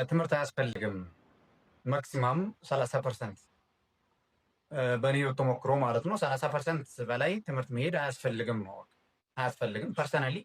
ትምህርት አያስፈልግም ማክሲማም 30% በእኔ ተሞክሮ ማለት ነው 30% በላይ ትምህርት መሄድ አያስፈልግም ነው አያስፈልግም። ፐርሰናሊ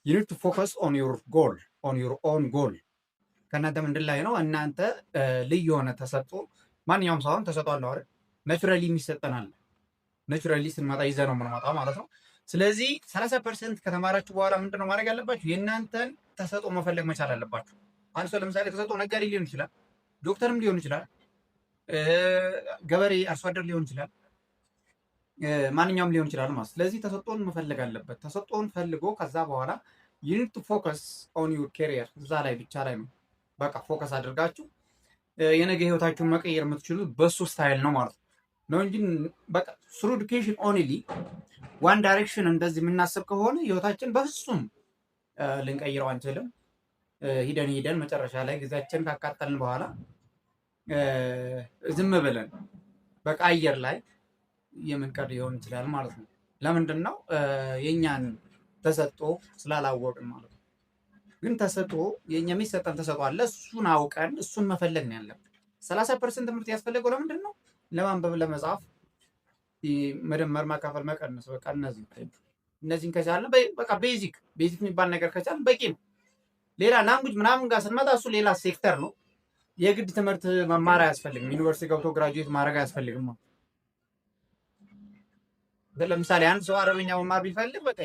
you need to focus on your goal on your own goal ከእናንተ ምንድን ላይ ነው እናንተ ልዩ የሆነ ተሰጥኦ ማንኛውም ሰው ተሰጥኦ አለው አይደል ናቹራሊ የሚሰጠናል ናቹራሊ ስንመጣ ይዘህ ነው የምንመጣው ማለት ነው። ስለዚህ 30% ከተማራችሁ በኋላ ምንድነው ማድረግ ያለባችሁ የእናንተን ተሰጥኦ መፈለግ መቻል አለባችሁ። አንድ ሰው ለምሳሌ ተሰጥኦ ነጋዴ ሊሆን ይችላል፣ ዶክተርም ሊሆን ይችላል፣ ገበሬ አርሶ አደር ሊሆን ይችላል፣ ማንኛውም ሊሆን ይችላል ማለት። ስለዚህ ተሰጥኦን መፈለግ አለበት። ተሰጥኦን ፈልጎ ከዛ በኋላ you need to focus on your career እዛ ላይ ብቻ ላይ ነው በቃ ፎከስ አድርጋችሁ የነገ ህይወታችሁን መቀየር የምትችሉት በሱ ስታይል ነው ማለት ነው እንጂ በቃ through education only one direction እንደዚህ የምናስብ ከሆነ ህይወታችን በፍጹም ልንቀይረው አንችልም። ሂደን መጨረሻ ላይ ጊዜያችን ካቃጠልን በኋላ ዝም ብለን በቃ አየር ላይ የምንቀር ሊሆን ይችላል ማለት ነው። ለምንድን ነው የኛን ተሰጥኦ ስላላወቅን ማለት ነው። ግን ተሰጥኦ የኛ የሚሰጠን ተሰጥኦ አለ። እሱን አውቀን እሱን መፈለግ ነው ያለብን። 30% ትምህርት ያስፈልገው ለምንድን ነው? ለማንበብ፣ ለመጻፍ፣ መደመር፣ ማካፈል፣ መቀነስ በቃ እነዚህን ከቻልን በቃ ቤዚክ የሚባል ነገር ከቻልን በቂ ነው። ሌላ ላንጉጅ ምናምን ጋር ስንመጣ እሱ ሌላ ሴክተር ነው። የግድ ትምህርት መማር አያስፈልግም። ዩኒቨርሲቲ ገብቶ ግራጁዌት ማድረግ አያስፈልግም። ለምሳሌ አንድ ሰው አረበኛ መማር ቢፈልግ በቃ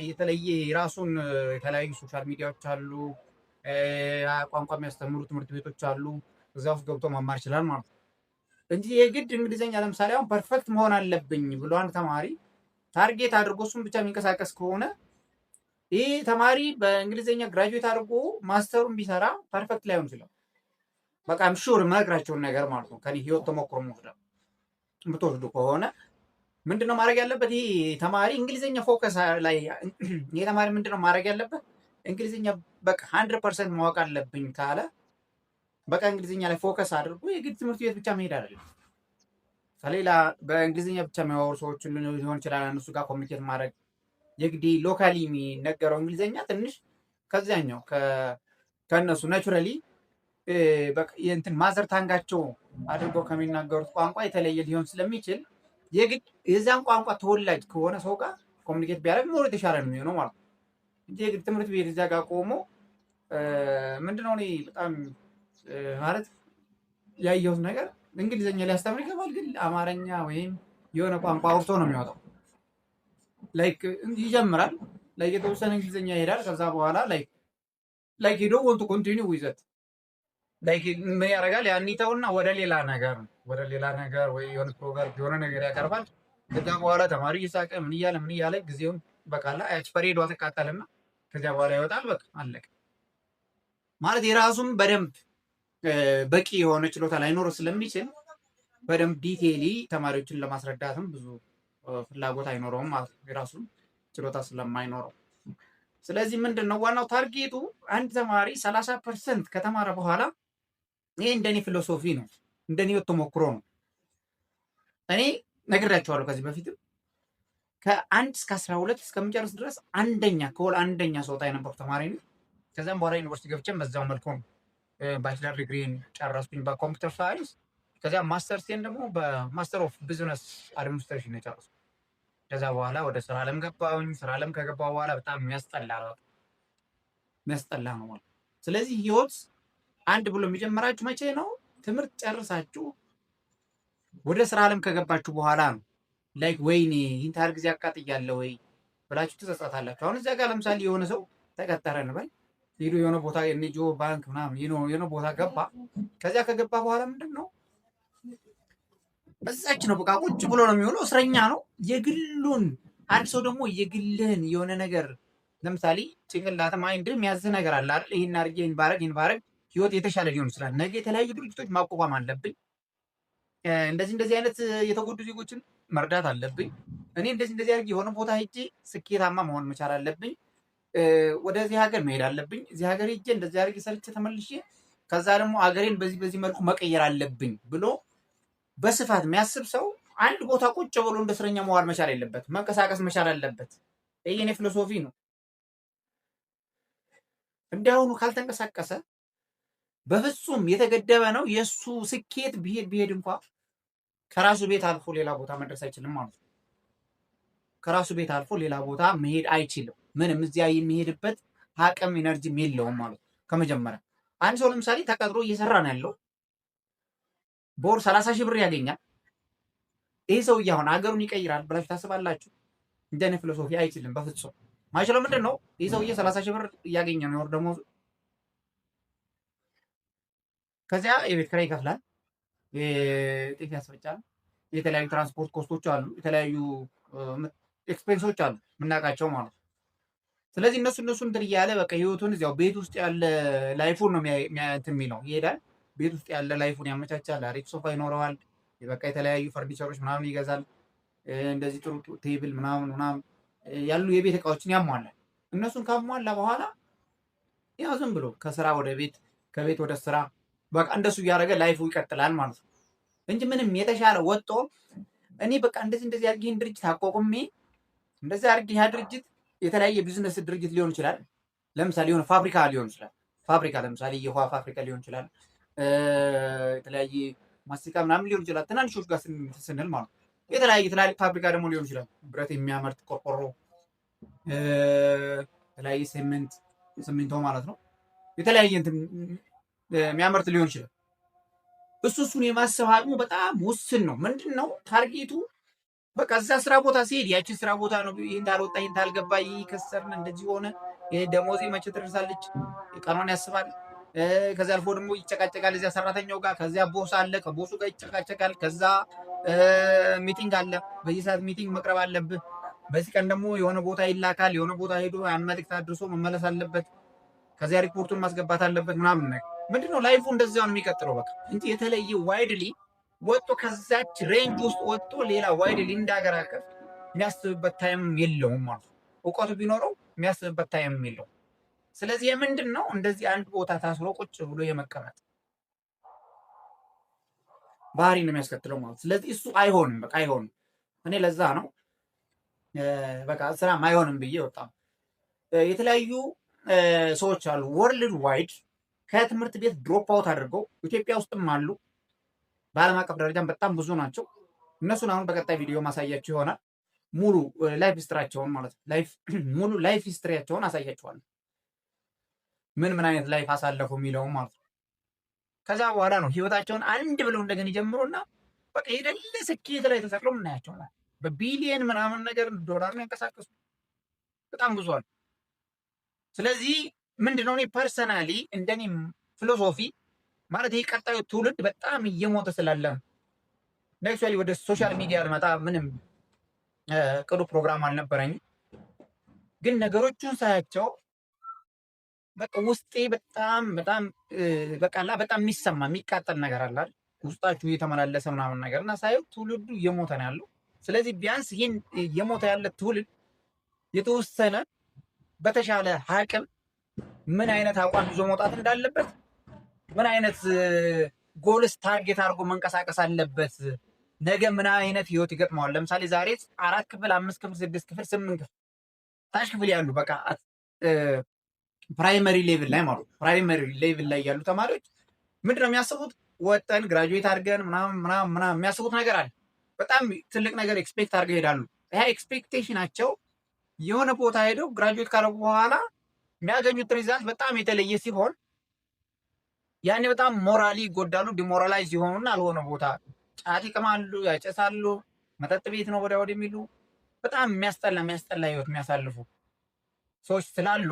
ራሱን የተለያዩ ሶሻል ሚዲያዎች አሉ፣ ቋንቋ የሚያስተምሩ ትምህርት ቤቶች አሉ። እዛ ውስጥ ገብቶ መማር ይችላል ማለት ነው እንጂ የግድ እንግሊዝኛ ለምሳሌ አሁን ፐርፌክት መሆን አለብኝ ብሎ አንድ ተማሪ ታርጌት አድርጎ እሱን ብቻ የሚንቀሳቀስ ከሆነ ይህ ተማሪ በእንግሊዝኛ ግራጁዌት አድርጎ ማስተሩን ቢሰራ ፐርፌክት ላይሆን ይችላል። በቃ ሹር መነግራቸውን ነገር ማለት ነው ከኔ ህይወት ተሞክሮ የምትወስዱ ከሆነ ምንድነው ማድረግ ያለበት? ይሄ ተማሪ እንግሊዝኛ ፎከስ ላይ ይሄ ተማሪ ምንድነው ማድረግ ያለበት? እንግሊዝኛ በቃ 100% ማወቅ አለብኝ ካለ በቃ እንግሊዝኛ ላይ ፎከስ አድርጎ የግድ ትምህርት ቤት ብቻ መሄድ አይደለም። ከሌላ በእንግሊዝኛ ብቻ የሚያወሩ ሰዎች ሊሆን ይችላል እነሱ ጋር ኮሚኒኬት ማድረግ የግድ ሎካሊ የሚነገረው እንግሊዝኛ ትንሽ ከዚያኛው ከነሱ ናቹራሊ በቃ የእንትን ማዘር ታንጋቸው አድርገው ከሚናገሩት ቋንቋ የተለየ ሊሆን ስለሚችል የግድ የዛን ቋንቋ ተወላጅ ከሆነ ሰው ጋር ኮሚኒኬት ቢያደርግ ኖር የተሻለ ነው የሚሆነው ማለት ነው እንጂ የግድ ትምህርት ቤት እዛ ጋር ቆሞ ምንድነው እኔ በጣም ማለት ያየሁት ነገር እንግሊዝኛ ሊያስተምር ይገባል፣ ግን አማርኛ ወይም የሆነ ቋንቋ አውርቶ ነው የሚወጣው። ላይክ ይጀምራል፣ ላይክ የተወሰነ እንግሊዝኛ ይሄዳል። ከዛ በኋላ ላይክ ሄዶ ወንቱ ኮንቲኒው ዊዘት ላይክ ምን ያደርጋል? ያን ይተውና ወደ ሌላ ነገር ወይ የሆነ ፕሮግራም የሆነ ነገር ያቀርባል። ከዛ በኋላ ተማሪ እየሳቀ ምን እያለ ጊዜውን በቃላ ኤክስፐሪዷ ተቃጠልና ከዚያ በኋላ ይወጣል። በቃ አለቀ ማለት የራሱም በደንብ በቂ የሆነ ችሎታ ላይኖረው ስለሚችል በደንብ ዲቴይሊ ተማሪዎችን ለማስረዳትም ብዙ ፍላጎት አይኖረውም ማለት ነው፣ የራሱን ችሎታ ስለማይኖረው። ስለዚህ ምንድነው ዋናው ታርጌቱ አንድ ተማሪ 30% ከተማረ በኋላ ይሄ እንደኔ ፊሎሶፊ ነው፣ እንደኔ ህይወት ተሞክሮ ነው። እኔ ነግራቸዋለሁ ከዚህ በፊትም ከ1 እስከ 12 እስከምጨርስ ድረስ አንደኛ ሰውጣ የነበርኩ ተማሪ ነኝ። ከዛም በኋላ ዩኒቨርሲቲ ገብቼም በዛው መልኩ ነው ባችለር ዲግሪን ጨረስኩኝ በኮምፒውተር ሳይንስ። ከዚያ ማስተርሴን ደግሞ በማስተር ኦፍ ቢዝነስ አድሚኒስትሬሽን የጨረስኩ። ከዛ በኋላ ወደ ስራ ዓለም ገባሁኝ። ስራ ዓለም ከገባሁ በኋላ በጣም የሚያስጠላ ነው ማለት። ስለዚህ ህይወት አንድ ብሎ የሚጀምራችሁ መቼ ነው? ትምህርት ጨርሳችሁ ወደ ስራ ዓለም ከገባችሁ በኋላ ነው። ላይክ ወይኔ ይህን ታህል ጊዜ አቃጥያለሁ ወይ ብላችሁ ትጸጸታላችሁ። አሁን እዚያ ጋር ለምሳሌ የሆነ ሰው ተቀጠረ እንበል፣ ሄዶ የሆነ ቦታ የኤንጂኦ ባንክ ምናምን የሆነ ቦታ ገባ። ከዚያ ከገባ በኋላ ምንድን ነው በዛች ነው በቃ ቁጭ ብሎ ነው የሚሆነው፣ እስረኛ ነው የግሉን። አንድ ሰው ደግሞ የግልህን የሆነ ነገር ለምሳሌ ጭንቅላት ማይንድ የሚያዝ ነገር አለ አይደል? ይሄን አድርጌ ይሄን ባረግ ህይወት የተሻለ ሊሆን ይችላል። ነገ የተለያዩ ድርጅቶች ማቋቋም አለብኝ፣ እንደዚህ አይነት የተጎዱ ዜጎችን መርዳት አለብኝ፣ እኔ እንደዚህ አድርጌ የሆነ ቦታ ሄጄ ስኬታማ መሆን መቻል አለብኝ፣ ወደዚህ ሀገር መሄድ አለብኝ፣ እዚህ ሀገር ሄጄ እንደዚህ አድርጌ ሰርቼ ተመልሼ ከዛ ደግሞ አገሬን በዚህ መልኩ መቀየር አለብኝ ብሎ በስፋት የሚያስብ ሰው አንድ ቦታ ቁጭ ብሎ እንደ እስረኛ መዋል መቻል የለበት፣ መንቀሳቀስ መቻል አለበት። ይሄ የኔ ፊሎሶፊ ነው። እንዲያውኑ ካልተንቀሳቀሰ በፍጹም የተገደበ ነው። የእሱ ስኬት ቢሄድ እንኳ ከራሱ ቤት አልፎ ሌላ ቦታ መድረስ አይችልም ማለት ነው። ከራሱ ቤት አልፎ ሌላ ቦታ መሄድ አይችልም። ምንም እዚያ የሚሄድበት አቅም ኢነርጂም የለውም ማለት ነው። ከመጀመሪያ አንድ ሰው ለምሳሌ ተቀጥሮ እየሰራ ነው ያለው፣ በወር 30 ሺህ ብር ያገኛል። ይህ ሰውዬ አሁን ሀገሩን ይቀይራል ብላችሁ ታስባላችሁ? እንደኔ ፊሎሶፊ አይችልም በፍጹም። ማይችለው ምንድን ነው? ይህ ሰውዬ 30 ሺህ ብር እያገኘ ነው የወር ደመወዙ። ከዚያ የቤት ኪራይ ይከፍላል፣ ጤፍ ያስፈጫል፣ የተለያዩ ትራንስፖርት ኮስቶች አሉ፣ የተለያዩ ኤክስፔንሶች አሉ የምናውቃቸው ማለት ነው። ስለዚህ እነሱ እንትን እያለ በቃ ህይወቱን እዚያው ቤት ውስጥ ያለ ላይፉን ነው እንትን የሚለው ይሄዳል። ቤት ውስጥ ያለ ላይፉን ያመቻቻል። አሪፍ ሶፋ ይኖረዋል። በቃ የተለያዩ ፈርኒቸሮች ምናምን ይገዛል። እንደዚህ ጥሩ ቴብል ምናምን ያሉ የቤት እቃዎችን ያሟላል። እነሱን ካሟላ በኋላ ያው ዝም ብሎ ከስራ ወደ ቤት፣ ከቤት ወደ ስራ በቃ እንደሱ እያደረገ ላይፉ ይቀጥላል ማለት ነው እንጂ ምንም የተሻለ ወጥቶ እኔ በቃ እንደዚህ አድርጌ ይህን ድርጅት አቋቁሜ እንደዚህ አድርጌ ያ ድርጅት የተለያየ ቢዝነስ ድርጅት ሊሆን ይችላል። ለምሳሌ የሆነ ፋብሪካ ሊሆን ይችላል። ፋብሪካ ለምሳሌ የውሃ ፋብሪካ ሊሆን ይችላል። የተለያየ ማስቲካ ምናምን ሊሆን ይችላል። ትናንሾች ጋር ስንል ማለት ነው። ትላልቅ ፋብሪካ ደግሞ ሊሆን ይችላል። ብረት የሚያመርት ቆርቆሮ፣ የተለያየ ሲሚንቶ ማለት ነው። የተለያየ እንትን የሚያመርት ሊሆን ይችላል። እሱን የማሰብ አቅሙ በጣም ውስን ነው። ምንድን ነው ታርጌቱ? በቃ እዛ ስራ ቦታ ሲሄድ ያችን ስራ ቦታ ነው። ይህን ታልወጣ፣ ይህን ታልገባ፣ ይህ ከሰርን፣ እንደዚህ ሆነ፣ ደሞዜ መቼ ትደርሳለች፣ ቀኗን ያስባል። ከዚያ አልፎ ደግሞ ይጨቃጨቃል እዚያ ሰራተኛው ጋር። ከዚያ ቦስ አለ፣ ከቦሱ ጋር ይጨቃጨቃል። ከዛ ሚቲንግ አለ፣ በየሰዓት ሚቲንግ መቅረብ አለብህ። በዚህ ቀን ደግሞ የሆነ ቦታ ይላካል። የሆነ ቦታ ሄዶ ያን መልዕክት አድርሶ መመለስ አለበት። ከዚያ ሪፖርቱን ማስገባት አለበት ምናምን ነገር። ምንድነው ላይፉ እንደዚያው ነው የሚቀጥለው በቃ እንጂ የተለየ ዋይድሊ ወጥቶ ከዛች ሬንጅ ውስጥ ወጥቶ ሌላ ዋይድሊ እንዳገር አቀፍ የሚያስብበት ታይም የለውም ማለት ነው። እውቀቱ ቢኖረው የሚያስብበት ታይም የለውም። ስለዚህ የምንድን ነው እንደዚህ አንድ ቦታ ታስሮ ቁጭ ብሎ የመቀመጥ ባህሪ ነው የሚያስከትለው ማለት። ስለዚህ እሱ አይሆንም፣ በቃ አይሆንም። እኔ ለዛ ነው በቃ ስራም አይሆንም ብዬ ወጣሁ። የተለያዩ ሰዎች አሉ ወርልድ ዋይድ ከትምህርት ቤት ድሮፕ አውት አድርገው ኢትዮጵያ ውስጥም አሉ። በዓለም አቀፍ ደረጃም በጣም ብዙ ናቸው። እነሱን አሁን በቀጣይ ቪዲዮ ማሳያቸው ይሆናል። ሙሉ ላይፍ ሂስትሪያቸውን ማለት ነው። ሙሉ ላይፍ ሂስትሪያቸውን አሳያቸዋለሁ። ምን አይነት ላይፍ አሳለፉ የሚለውም ማለት ነው። ከዛ በኋላ ነው ህይወታቸውን አንድ ብለው እንደገና ይጀምሩና በቃ የደለ ስኬት ላይ ተሰቅለው እናያቸው። በቢሊየን ምናምን ነገር ዶላር ነው ያንቀሳቀሱ። በጣም ብዙ አሉ። ስለዚህ ምንድነው እኔ ፐርሰናሊ እንደኔ ፊሎሶፊ ማለት ይሄ ቀጣዩ ትውልድ በጣም እየሞተ ስላለ ነው። አክቹዋሊ ወደ ሶሻል ሚዲያ ልመጣ ምንም ቅዱ ፕሮግራም አልነበረኝም፣ ግን ነገሮቹን ሳያቸው በቃ ውስጤ በጣም በጣም የሚሰማ የሚቃጠል ነገር አለ ውስጣችሁ እየተመላለሰ ምናምን ነገር እና ሳየው ትውልዱ እየሞተ ነው ያለው። ስለዚህ ቢያንስ ይህን እየሞተ ያለ ትውልድ የተወሰነ በተሻለ አቅም ምን አይነት አቋም ይዞ መውጣት እንዳለበት፣ ምን አይነት ጎልስ ታርጌት አድርጎ መንቀሳቀስ አለበት፣ ነገ ምን አይነት ህይወት ይገጥመዋል። ለምሳሌ ዛሬ 4 ክፍል 5 ክፍል 6 ክፍል 8 ክፍል ታች ክፍል ያሉ በቃ ፕራይመሪ ሌቭል ላይ ማለት ፕራይመሪ ሌቭል ላይ ያሉ ተማሪዎች ምንድነው የሚያስቡት? ወጠን ግራጁዌት አድርገን ምናምን የሚያስቡት ነገር አለ። በጣም ትልቅ ነገር ኤክስፔክት አድርገው ይሄዳሉ። ያ ኤክስፔክቴሽናቸው የሆነ ቦታ ሄደው ግራጁዌት ካደረጉ በኋላ የሚያገኙት ሪዛልት በጣም የተለየ ሲሆን ያኔ በጣም ሞራሊ ይጎዳሉ። ዲሞራላይዝ የሆኑና አልሆነ ቦታ ጫት ይቅማሉ፣ ያጨሳሉ፣ መጠጥ ቤት ነው ወዲያ ወዲህ የሚሉ በጣም የሚያስጠላ ህይወት የሚያሳልፉ ሰዎች ስላሉ፣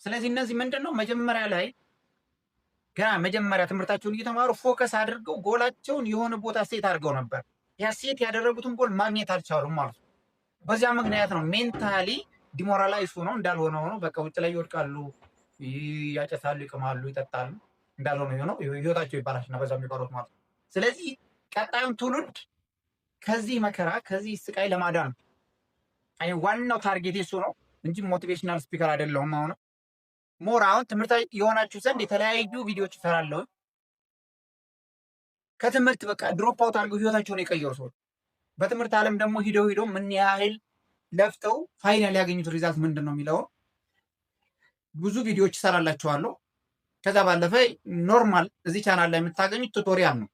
ስለዚህ እነዚህ ምንድን ነው መጀመሪያ ትምህርታቸውን እየተማሩ ፎከስ አድርገው ጎላቸውን የሆነ ቦታ ሴት አድርገው ነበር። ያ ሴት ያደረጉትን ጎል ማግኘት አልቻሉም ማለት ነው። በዚያ ምክንያት ነው ሜንታሊ ዲሞራላይዝ ሆነው እንዳልሆነ ሆነው በቃ ውጭ ላይ ይወድቃሉ፣ ያጨሳሉ፣ ይቅማሉ፣ ይጠጣሉ፣ እንዳልሆነ ሆነው ህይወታቸው ይባላሽና በዛ የሚቀሩት ማለት ነው። ስለዚህ ቀጣዩን ትውልድ ከዚህ መከራ ከዚህ ስቃይ ለማዳን ዋናው ታርጌት እሱ ነው እንጂ ሞቲቬሽናል ስፒከር አይደለሁም። አሁን ትምህርታዊ የሆናችሁ ዘንድ የተለያዩ ቪዲዮዎች እሰራለሁ። ከትምህርት በቃ ድሮፕ አውት አድርገው ህይወታቸውን የቀየሩ ሰዎች በትምህርት ዓለም ደግሞ ሂደው ምን ያህል ለፍተው ፋይናል ያገኙት ሪዛልት ምንድን ነው የሚለውን ብዙ ቪዲዮዎች እሰራላችኋለሁ። ከዛ ባለፈ ኖርማል እዚህ ቻናል ላይ የምታገኙት ቱቶሪያል ነው።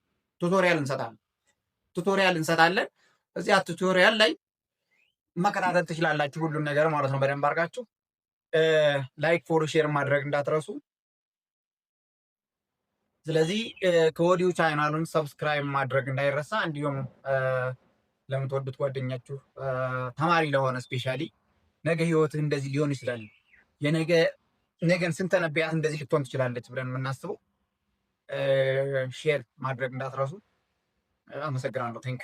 ቱቶሪያል እንሰጣለን። እዚያ ቱቶሪያል ላይ መከታተል ትችላላችሁ ሁሉን ነገር ማለት ነው። በደንብ አድርጋችሁ ላይክ፣ ፎሎ፣ ሼር ማድረግ እንዳትረሱ። ስለዚህ ከወዲሁ ቻናሉን ሰብስክራይብ ማድረግ እንዳይረሳ። እንዲሁም ለምትወዱት ጓደኛችሁ ተማሪ ለሆነ ስፔሻሊ ነገ ህይወትህ እንደዚህ ሊሆን ይችላል፣ ነገን ስንተነብያት እንደዚህ ልትሆን ትችላለች ብለን የምናስበው ሼር ማድረግ እንዳትረሱ። አመሰግናለሁ። ቴንክ